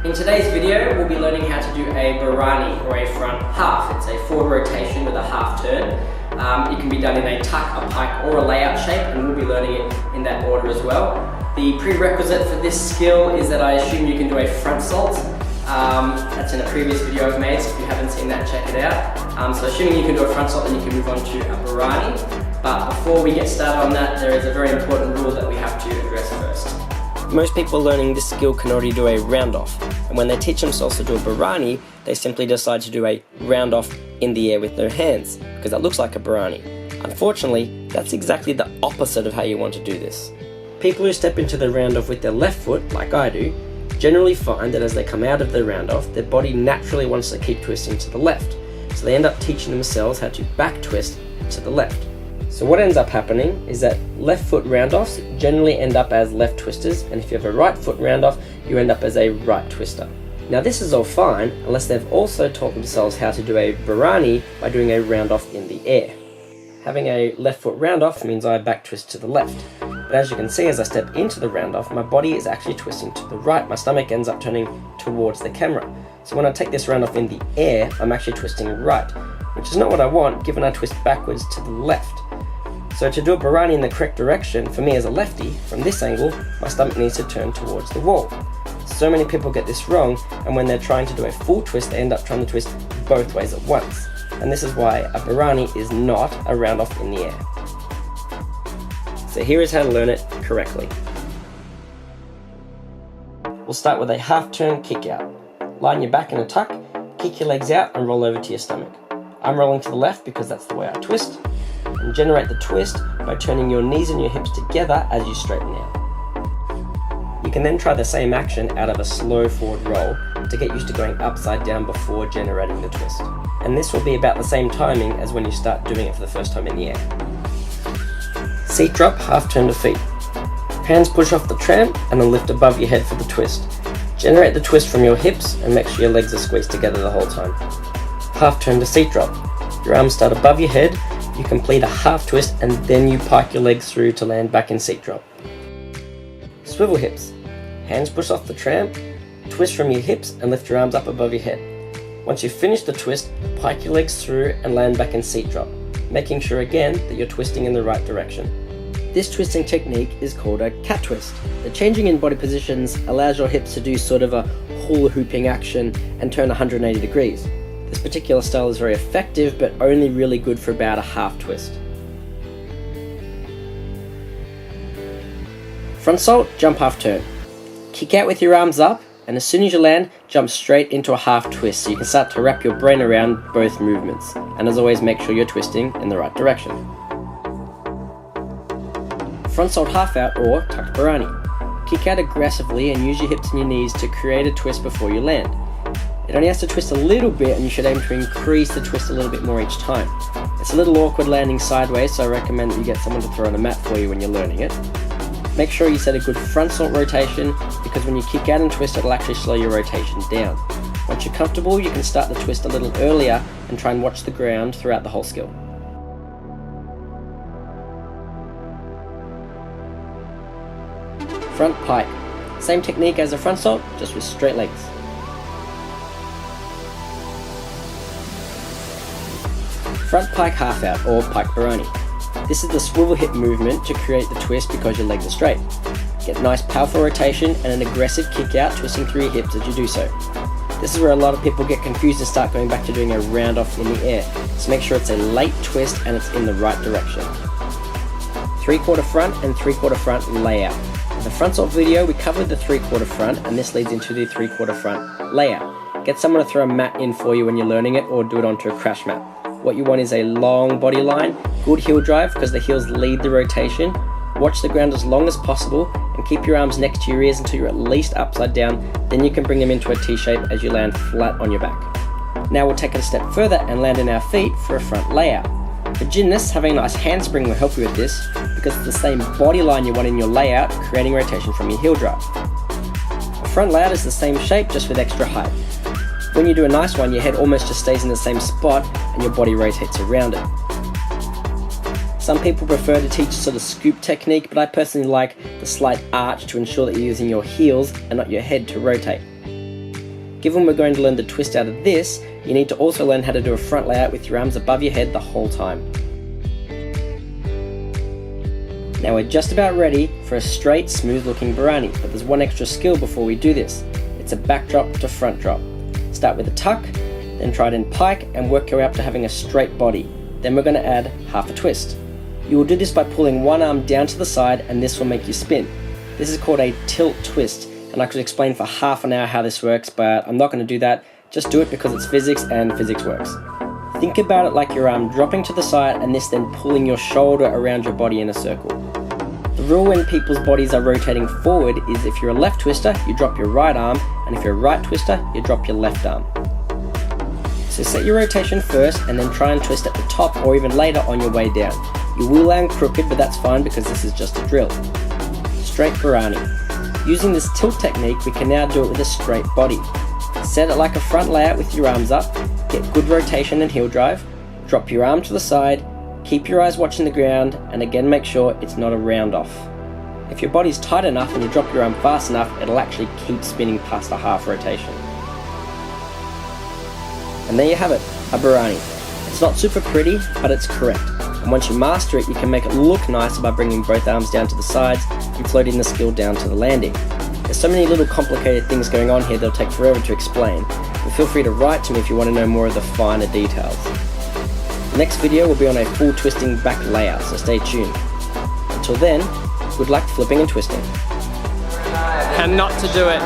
In today's video, we'll be learning how to do a Barani, or a front half. It's a forward rotation with a half turn. It can be done in a tuck, a pike, or a layout shape, and we'll be learning it in that order as well. The prerequisite for this skill is that I assume you can do a front salt. That's in a previous video I've made, so if you haven't seen that, check it out. So assuming you can do a front salt, then you can move on to a Barani. But before we get started on that, there is a very important rule that we have to address first. Most people learning this skill can already do a round-off, and when they teach themselves to do a Barani, they simply decide to do a round-off in the air with their hands, because that looks like a Barani. Unfortunately, that's exactly the opposite of how you want to do this. People who step into the round-off with their left foot, like I do, generally find that as they come out of the round-off, their body naturally wants to keep twisting to the left, so they end up teaching themselves how to back twist to the left. So what ends up happening is that left foot round-offs generally end up as left twisters, and if you have a right foot round-off, you end up as a right twister. Now this is all fine, unless they've also taught themselves how to do a Barani by doing a round-off in the air. Having a left foot round-off means I back twist to the left, but as you can see, as I step into the round-off, my body is actually twisting to the right. My stomach ends up turning towards the camera. So when I take this round-off in the air, I'm actually twisting right, which is not what I want, given I twist backwards to the left. So to do a Barani in the correct direction, for me as a lefty, from this angle, my stomach needs to turn towards the wall. So many people get this wrong, and when they're trying to do a full twist, they end up trying to twist both ways at once. And this is why a Barani is not a round-off in the air. So here is how to learn it correctly. We'll start with a half turn kick out. Line your back in a tuck, kick your legs out and roll over to your stomach. I'm rolling to the left because that's the way I twist. And generate the twist by turning your knees and your hips together as you straighten out. You can then try the same action out of a slow forward roll to get used to going upside down before generating the twist. And this will be about the same timing as when you start doing it for the first time in the air. Seat drop, half turn to feet. Hands push off the tram and then lift above your head for the twist. Generate the twist from your hips and make sure your legs are squeezed together the whole time. Half turn to seat drop. Your arms start above your head. You complete a half twist and then you pike your legs through to land back in seat drop. Swivel hips. Hands push off the tram, twist from your hips and lift your arms up above your head. Once you've finished the twist, pike your legs through and land back in seat drop, making sure again that you're twisting in the right direction. This twisting technique is called a cat twist. The changing in body positions allows your hips to do sort of a hula hooping action and turn 180 degrees. This particular style is very effective, but only really good for about a half twist. Front salt, jump half turn. Kick out with your arms up, and as soon as you land, jump straight into a half twist so you can start to wrap your brain around both movements. And as always, make sure you're twisting in the right direction. Front salt half out or tucked Barani. Kick out aggressively and use your hips and your knees to create a twist before you land. It only has to twist a little bit and you should aim to increase the twist a little bit more each time. It's a little awkward landing sideways, so I recommend that you get someone to throw on a mat for you when you're learning it. Make sure you set a good front salt rotation, because when you kick out and twist, it'll actually slow your rotation down. Once you're comfortable, you can start the twist a little earlier and try and watch the ground throughout the whole skill. Front pike. Same technique as a front salt, just with straight legs. Front pike half out or pike Barani. This is the swivel hip movement to create the twist because your legs are straight. Get nice powerful rotation and an aggressive kick out, twisting through your hips as you do so. This is where a lot of people get confused and start going back to doing a round off in the air. So make sure it's a late twist and it's in the right direction. 3/4 front and 3/4 front layout. In the front salt video we covered the 3/4 front, and this leads into the 3/4 front layout. Get someone to throw a mat in for you when you're learning it, or do it onto a crash mat. What you want is a long body line, good heel drive because the heels lead the rotation. Watch the ground as long as possible and keep your arms next to your ears until you're at least upside down. Then you can bring them into a T shape as you land flat on your back. Now we'll take it a step further and land in our feet for a front layout. For gymnasts, having a nice handspring will help you with this because it's the same body line you want in your layout, creating rotation from your heel drive. A front layout is the same shape, just with extra height. When you do a nice one, your head almost just stays in the same spot and your body rotates around it. Some people prefer to teach sort of scoop technique, but I personally like the slight arch to ensure that you're using your heels and not your head to rotate. given we're going to learn the twist out of this, you need to also learn how to do a front layout with your arms above your head the whole time. Now we're just about ready for a straight, smooth looking Barani, but there's one extra skill before we do this. It's a backdrop to front drop. Start with a tuck, then try it in pike and work your way up to having a straight body. Then we're going to add half a twist. You will do this by pulling one arm down to the side and this will make you spin. This is called a tilt twist, and I could explain for half an hour how this works, but I'm not going to do that. Just do it because it's physics and physics works. Think about it like your arm dropping to the side and this then pulling your shoulder around your body in a circle. The rule when people's bodies are rotating forward is if you're a left twister, you drop your right arm, and if you're a right twister, you drop your left arm. So set your rotation first and then try and twist at the top or even later on your way down. You will land crooked, but that's fine because this is just a drill. Straight Barani. Using this tilt technique, we can now do it with a straight body. Set it like a front layout with your arms up, get good rotation and heel drive, drop your arm to the side, keep your eyes watching the ground, and again make sure it's not a round off. If your body's tight enough and you drop your arm fast enough, it'll actually keep spinning past a half rotation. And there you have it, a Barani. It's not super pretty, but it's correct. And once you master it, you can make it look nicer by bringing both arms down to the sides and floating the skill down to the landing. There's so many little complicated things going on here that'll take forever to explain, but feel free to write to me if you want to know more of the finer details. The next video will be on a full twisting back layout, so stay tuned. Until then, good luck flipping and twisting. And not to do it.